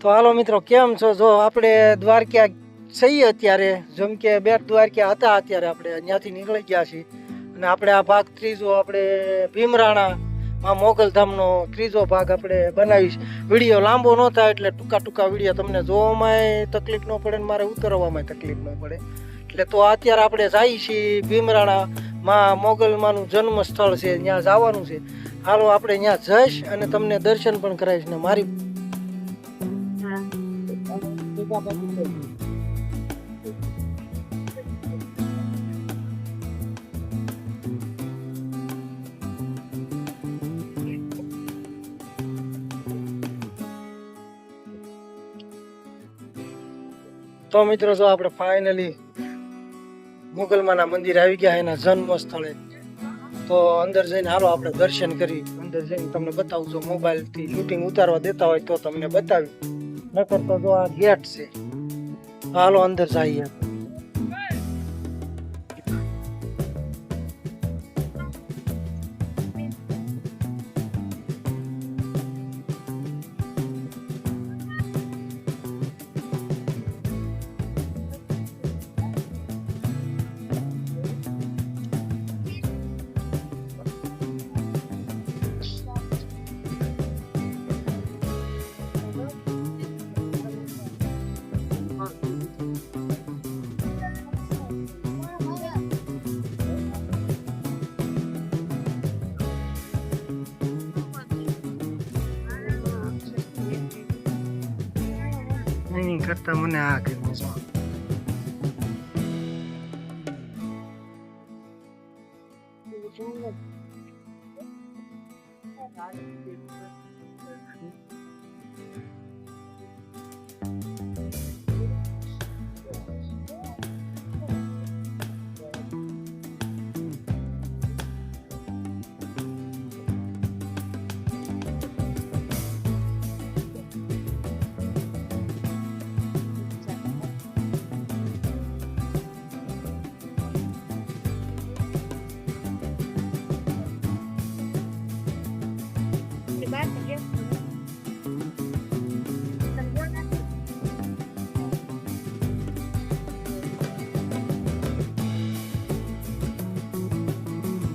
તો હાલો મિત્રો, કેમ છો? જો આપણે દ્વારકા છીએ અત્યારે, જેમ કે બેટ દ્વારકા હતા અત્યારે આપણે ત્યાંથી નીકળી ગયા છીએ અને આપણે આ ભાગ ત્રીજો આપણે ભીમરાણા માં મોગલધામનો ત્રીજો ભાગ આપણે બનાવીશ. વિડીયો લાંબો ન થાય એટલે ટૂંકા ટૂંકા વિડીયો તમને જોવામાં તકલીફ ન પડે ને મારે ઉતરવામાં તકલીફ ન પડે. એટલે તો અત્યારે આપણે જઈએ છીએ ભીમરાણા માં મોગલમાનું જન્મ સ્થળ છે, ત્યાં જવાનું છે. હાલો આપણે ત્યાં જઈશ અને તમને દર્શન પણ કરાવીશ ને મારી તો મિત્રો જો આપણે ફાઇનલી મોગલમાના મંદિર આવી ગયા એના જન્મ સ્થળે. તો અંદર જઈને હાલો આપણે દર્શન કરી. અંદર જઈને તમને બતાવું, જો મોબાઈલ થી શૂટિંગ ઉતારવા દેતા હોય તો તમને બતાવી, નકર તો જો આ ગેટ છે. હાલો અંદર જઈએ. નહીં કરતા મને આ ગમ્યું છે.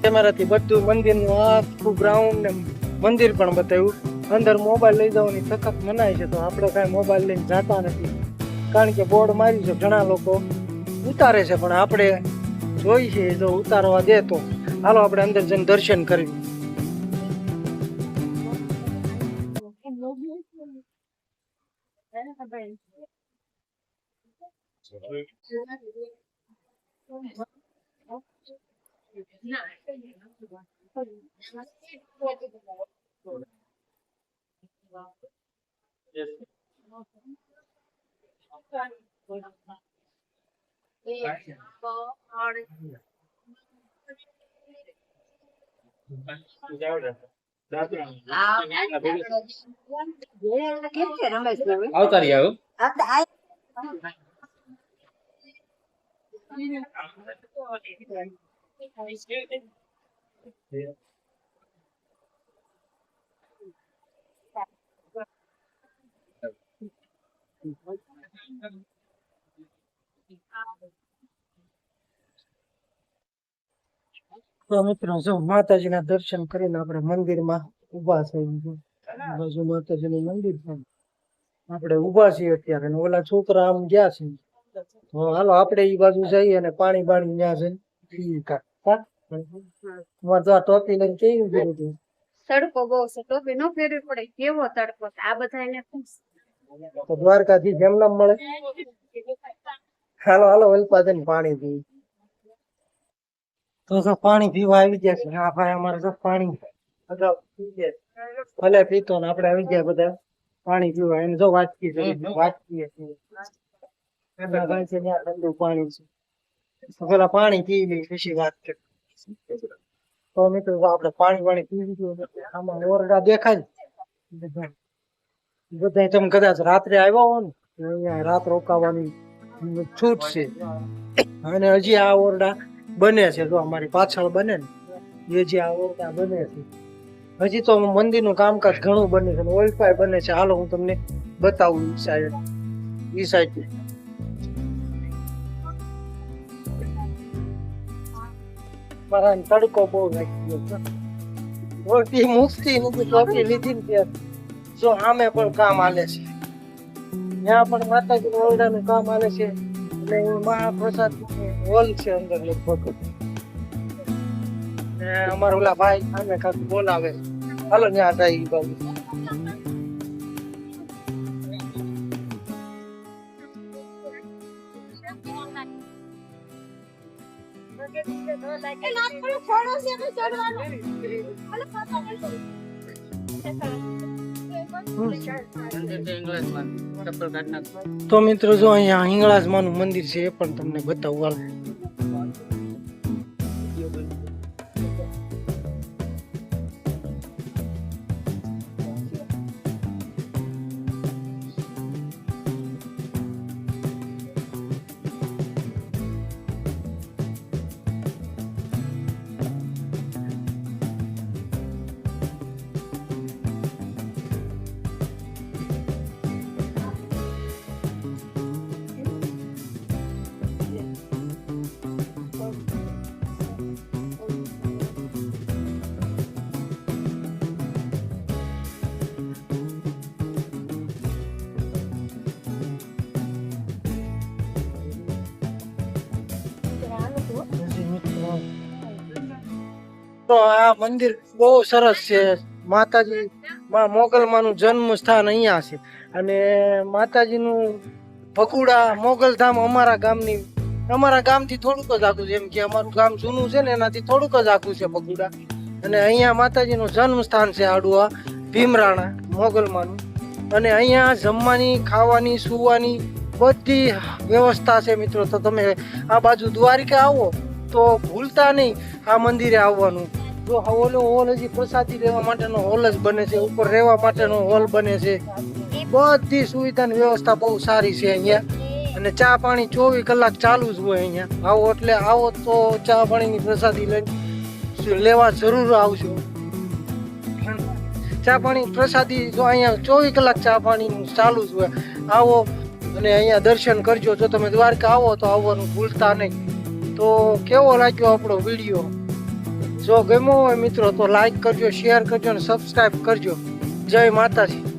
કેમેરાથી બધું મંદિરનું આખું ગ્રાઉન્ડ ને મંદિર પણ બતાવ્યું. અંદર મોબાઈલ લઈ જવાની સખત મનાય છે, તો આપણે કાંઈ મોબાઈલ લઈને જતા નથી, કારણ કે બોર્ડ મારી છે. ઘણા લોકો ઉતારે છે પણ આપણે જોઈ છે, જો ઉતારવા દે તો હાલો આપણે અંદર જઈને દર્શન કરવી. આવતારી આવ તો મિત્રો જો માતાજીના દર્શન કરીને આપણે મંદિરમાં ઊભા થઈ. બાજુ માતાજીનું મંદિર છે, આપણે ઊભા છીએ અત્યારે. ઓલા છોકરા આમ ગયા છે, તો હાલો આપણે ઈ બાજુ જઈએ અને પાણી બાણી ત્યાં જઈને ટોપી લઈને કેવું કર્યું હતું? તડકો બહુ છે, ટોપી ન ફેરવી પડે. કેવો તડકો આ બધા એને તો દ્વારકાથી જેમ નામ મળે. હાલો હાલો વલપા જઈને પાણી પી. તો પાણી પીવા આવી ગયા છે. હા ભાઈ, અમારે તો પાણી અગાઉ પી ગયા, ભલે પીતો ને આપણે આવી ગયા બધા પાણી પીવા. એને જો વાટકી વાટકી ઠંડુ પાણી છે, પેલા પાણી પી લઈ પછી વાત કરી. તો મિત્રો આપણે પાણી પી લીધું. આમાં ઓરડા દેખાય બધા. તમે કદાચ રાત્રે આવ્યા હો ને, અહીંયા રાત રોકાવાની છૂટ છે. અને હજી આ ઓરડા બને છે, જો અમારી પાછળ બને ને એ જે આ ઓરડા બને છે. હજી તો મંદિરનું કામકાજ ઘણું બને છે, ઓલપાય બને છે. હાલો હું તમને બતાવું ઈ સાઈડ મારા તડકો બહુ લાગી ગયો છે. રોટી મુકતી નથી, ટોપી લીધી ને ત્યારે જો આમે પણ કામ હાલે છે, ત્યાં પણ માતાજી ઓરડાનું કામ હાલે છે. એટલે મહાપ્રસાદ હોલ છે અંદર લગભગ. ને અમારા ઓલા ભાઈ આમે કાંઈક બોલાવે છે. હાલો ત્યાં જાય ઈ બાજુ. તો મિત્રો જો અહીંયા હિંગળાજમાનું મંદિર છે એ પણ તમને બતાવું હાલ. તો આ મંદિર બહુ સરસ છે. માતાજી માં મોગલમાનું જન્મ સ્થાન અહીંયા છે. અને માતાજીનું ભકુડા મોગલધામ અમારા ગામથી થોડુંક જ આખું, જેમ કે અમારું ગામ જૂનું છે ને એનાથી થોડુંક જ આખું છે ભકુડા. અને અહીંયા માતાજીનું જન્મ સ્થાન છે આડુઆ ભીમરાણા મોગલમાનું. અને અહીંયા જમવાની, ખાવાની, સુવાની બધી વ્યવસ્થા છે મિત્રો. તો તમે આ બાજુ દ્વારિકા આવો તો ભૂલતા નહીં આ મંદિરે આવવાનું. જો ઓલો હોલ હજી પ્રસાદી લેવા માટેનો હોલ જ બને છે, ઉપર રહેવા માટેનો હોલ બને છે. બધી સુવિધાની વ્યવસ્થા બહુ સારી છે અહીંયા. અને ચા પાણી 24 કલાક ચાલુ જ હોય અહીંયા. આવો એટલે આવો તો ચા પાણીની પ્રસાદી લઈને લેવા જરૂર આવજો. ચા પાણી પ્રસાદી જો અહીંયા 24 કલાક ચા પાણીનું ચાલુ જ હોય. આવો અને અહીંયા દર્શન કરજો. જો તમે દ્વારકા આવો તો આવવાનું ભૂલતા નહીં. તો કેવો લાગ્યો આપણો વિડીયો? જો ગમ્યો હોય મિત્રો તો લાઈક કરજો, શેર કરજો અને સબસ્ક્રાઈબ કરજો. જય માતાજી.